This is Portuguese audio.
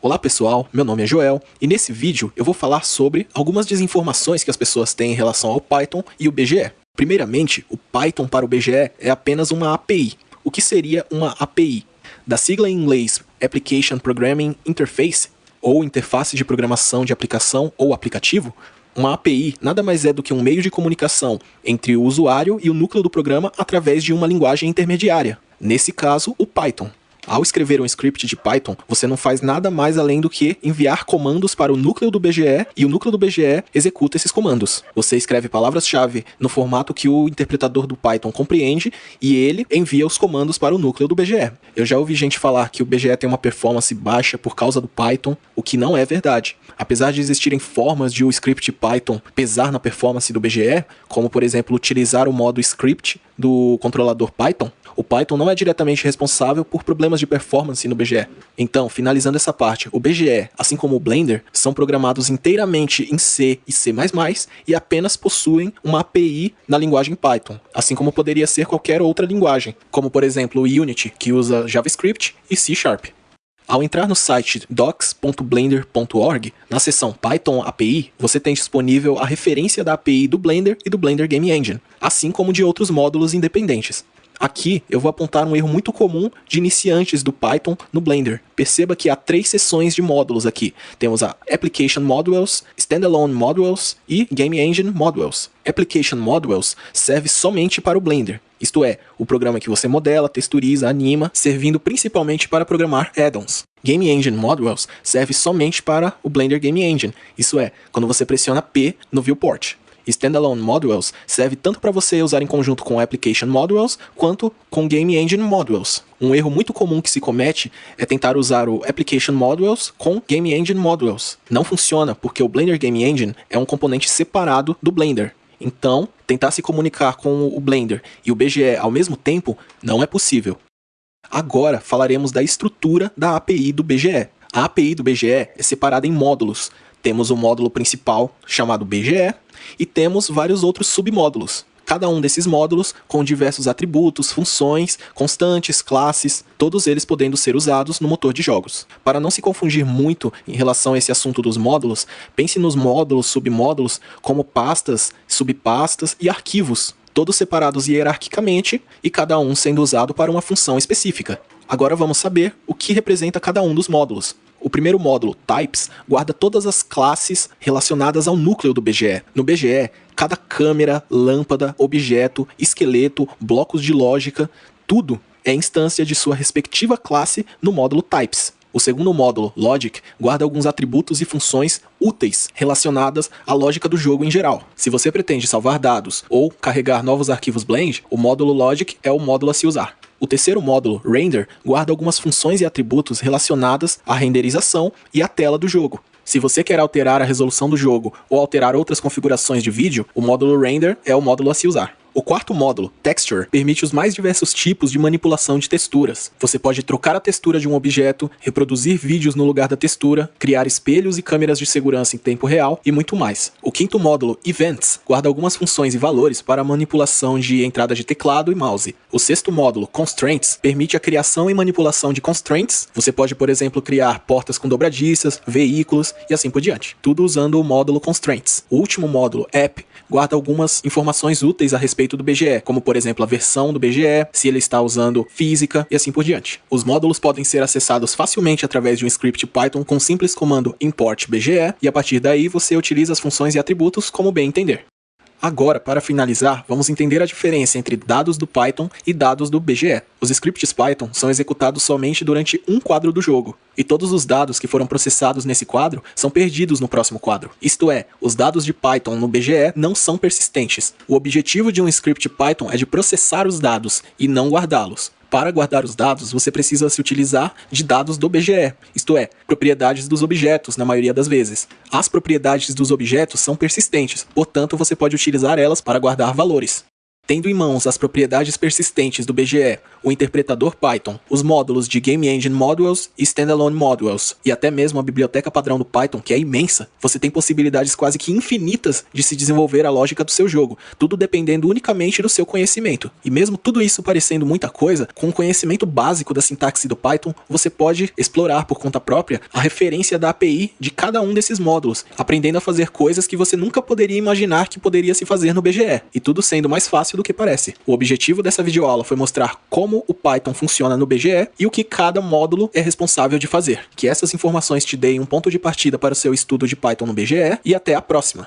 Olá pessoal, meu nome é Joel e nesse vídeo eu vou falar sobre algumas desinformações que as pessoas têm em relação ao Python e o BGE. Primeiramente, o Python para o BGE é apenas uma API. O que seria uma API? Da sigla em inglês Application Programming Interface, ou interface de programação de aplicação ou aplicativo, uma API nada mais é do que um meio de comunicação entre o usuário e o núcleo do programa através de uma linguagem intermediária, nesse caso, o Python. Ao escrever um script de Python, você não faz nada mais além do que enviar comandos para o núcleo do BGE e o núcleo do BGE executa esses comandos. Você escreve palavras-chave no formato que o interpretador do Python compreende e ele envia os comandos para o núcleo do BGE. Eu já ouvi gente falar que o BGE tem uma performance baixa por causa do Python, o que não é verdade. Apesar de existirem formas de o script Python pesar na performance do BGE, como por exemplo utilizar o modo script do controlador Python, o Python não é diretamente responsável por problemas de performance no BGE. Então, finalizando essa parte, o BGE, assim como o Blender, são programados inteiramente em C e C++ e apenas possuem uma API na linguagem Python, assim como poderia ser qualquer outra linguagem, como por exemplo o Unity, que usa JavaScript e C#. Ao entrar no site docs.blender.org, na seção Python API, você tem disponível a referência da API do Blender e do Blender Game Engine, assim como de outros módulos independentes. Aqui eu vou apontar um erro muito comum de iniciantes do Python no Blender. Perceba que há 3 seções de módulos aqui. Temos a Application Modules, Standalone Modules e Game Engine Modules. Application Modules serve somente para o Blender, isto é, o programa que você modela, texturiza, anima, servindo principalmente para programar add-ons. Game Engine Modules serve somente para o Blender Game Engine, isso é, quando você pressiona P no viewport. Standalone Modules serve tanto para você usar em conjunto com Application Modules quanto com Game Engine Modules. Um erro muito comum que se comete é tentar usar o Application Modules com Game Engine Modules. Não funciona porque o Blender Game Engine é um componente separado do Blender. Então, tentar se comunicar com o Blender e o BGE ao mesmo tempo não é possível. Agora falaremos da estrutura da API do BGE. A API do BGE é separada em módulos. Temos o módulo principal, chamado BGE, e temos vários outros submódulos. Cada um desses módulos com diversos atributos, funções, constantes, classes, todos eles podendo ser usados no motor de jogos. Para não se confundir muito em relação a esse assunto dos módulos, pense nos módulos, submódulos, como pastas, subpastas e arquivos, todos separados hierarquicamente e cada um sendo usado para uma função específica. Agora vamos saber o que representa cada um dos módulos. O primeiro módulo, Types, guarda todas as classes relacionadas ao núcleo do BGE. No BGE, cada câmera, lâmpada, objeto, esqueleto, blocos de lógica, tudo é instância de sua respectiva classe no módulo Types. O segundo módulo, Logic, guarda alguns atributos e funções úteis relacionadas à lógica do jogo em geral. Se você pretende salvar dados ou carregar novos arquivos Blend, o módulo Logic é o módulo a se usar. O terceiro módulo, Render, guarda algumas funções e atributos relacionadas à renderização e à tela do jogo. Se você quer alterar a resolução do jogo ou alterar outras configurações de vídeo, o módulo Render é o módulo a se usar. O quarto módulo, Texture, permite os mais diversos tipos de manipulação de texturas. Você pode trocar a textura de um objeto, reproduzir vídeos no lugar da textura, criar espelhos e câmeras de segurança em tempo real e muito mais. O quinto módulo, Events, guarda algumas funções e valores para a manipulação de entrada de teclado e mouse. O sexto módulo, Constraints, permite a criação e manipulação de constraints. Você pode, por exemplo, criar portas com dobradiças, veículos e assim por diante. Tudo usando o módulo Constraints. O último módulo, App, guarda algumas informações úteis a respeito do BGE, como por exemplo a versão do BGE, se ele está usando física e assim por diante. Os módulos podem ser acessados facilmente através de um script Python com o simples comando import BGE e a partir daí você utiliza as funções e atributos como bem entender. Agora, para finalizar, vamos entender a diferença entre dados do Python e dados do BGE. Os scripts Python são executados somente durante um quadro do jogo, e todos os dados que foram processados nesse quadro são perdidos no próximo quadro. Isto é, os dados de Python no BGE não são persistentes. O objetivo de um script Python é de processar os dados e não guardá-los. Para guardar os dados, você precisa se utilizar de dados do BGE, isto é, propriedades dos objetos na maioria das vezes. As propriedades dos objetos são persistentes, portanto você pode utilizar elas para guardar valores. Tendo em mãos as propriedades persistentes do BGE, o interpretador Python, os módulos de Game Engine Modules e Standalone Modules, e até mesmo a biblioteca padrão do Python, que é imensa, você tem possibilidades quase que infinitas de se desenvolver a lógica do seu jogo, tudo dependendo unicamente do seu conhecimento. E mesmo tudo isso parecendo muita coisa, com o conhecimento básico da sintaxe do Python, você pode explorar por conta própria a referência da API de cada um desses módulos, aprendendo a fazer coisas que você nunca poderia imaginar que poderia se fazer no BGE, e tudo sendo mais fácil do que parece. O objetivo dessa videoaula foi mostrar como o Python funciona no BGE e o que cada módulo é responsável de fazer. Que essas informações te deem um ponto de partida para o seu estudo de Python no BGE, e até a próxima!